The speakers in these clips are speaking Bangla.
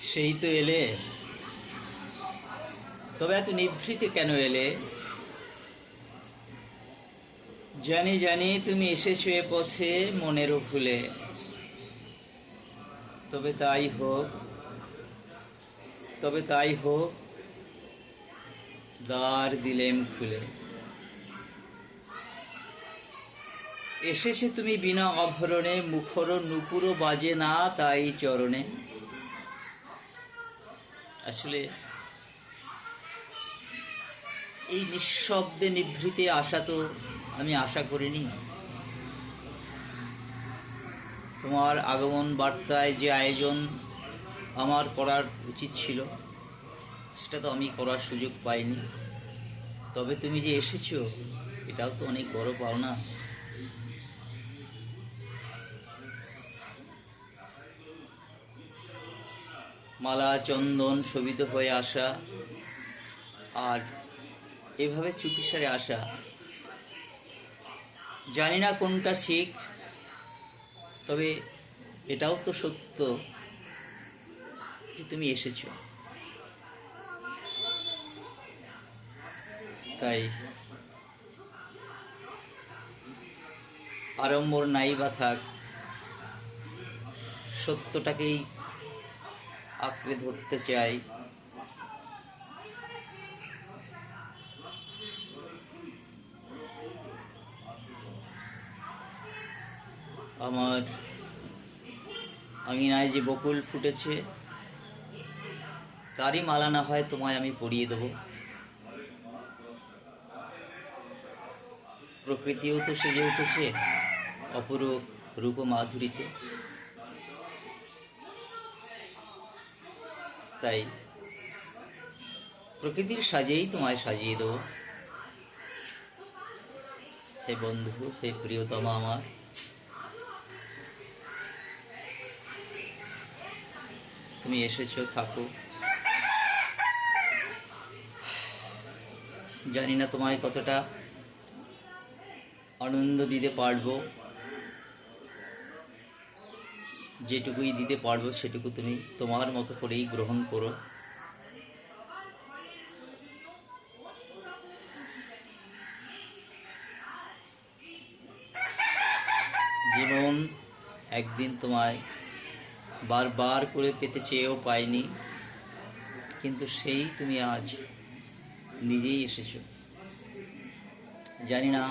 সেই তো এলে, তবে এত নিভৃতে কেন এলে? জানি জানি তুমি এসেছো এ পথে মনেরও ভুলে। তবে তাই হোক, তবে তাই হোক, দ্বার দিলেম খুলে। এসেছে তুমি বিনা অভরণে, মুখর নুপুরও বাজে না তাই চরণে। আসলে এই নিঃশব্দে নিভৃতে আসা তো আমি আশা করিনি। তোমার আগমন বার্তায় যে আয়োজন আমার করার উচিত ছিল, সেটা তো আমি করার সুযোগ পাইনি। তবে তুমি যে এসেছো, এটাও তো অনেক বড় পাওনা। মালা চন্দন শোভিত হয়ে আসা, আর এভাবে চুপিসারে আসা, জানি না কোনটা ঠিক, তবে এটাও তো সত্য যে তুমি এসেছো। তাই আড়ম্বর নাই বা থাক, সত্যটাকেই আঁকড়ে ধরতে চাই। আমার আঙিনায় যে বকুল ফুটেছে, তারই মালা না হয় তোমায় আমি পরিয়ে দেব। প্রকৃতিও তো সেজে উঠেছে অপরূপ রূপ মাধুরীতে। তাই প্রকৃতির সাজেই তোমায় সাজিয়ে দেব। হে বন্ধু, হে প্রিয়তমা আমার, তুমি এসেছো, থাকো। জানি না তোমায় কতটা আনন্দ দিতে পারবো, যেটুকুই দিতে পারবো সেটুকু তুমি তোমার মতো করেই গ্রহণ করো। জীবন একদিন তোমায় বারবার করে পেতে চেয়েও পাইনি, কিন্তু সেই তুমি আজ নিজেই এসেছো। জানি না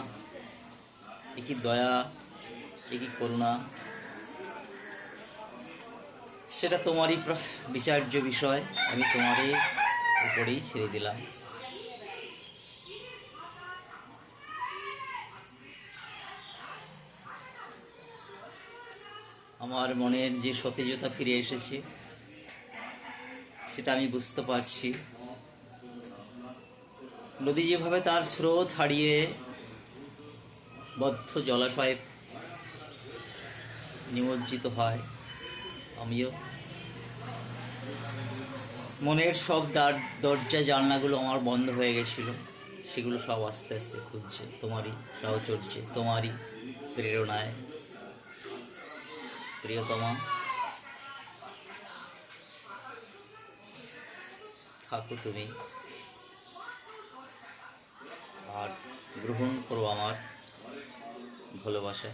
এ কি দয়া, এ কি করুণা, সেটা তোমারই বিচার্য বিষয়। আমি তোমারই উপরেই ছেড়ে দিলাম। আমার মনের যে সতেজতা ফিরে এসেছে, সেটা আমি বুঝতে পারছি। নদী যেভাবে তার স্রোত হারিয়ে বদ্ধ জলাশয়ে নিমজ্জিত হয়, আমিও মনের সব দরজা জানলাগুলো আমার বন্ধ হয়ে গেছিল, সেগুলো সব আস্তে আস্তে খুলছে তোমারই সাহচর্যে, তোমারই প্রেরণায়। প্রিয়তমা, থাকো তুমি, আর গ্রহণ করো আমার ভালোবাসা।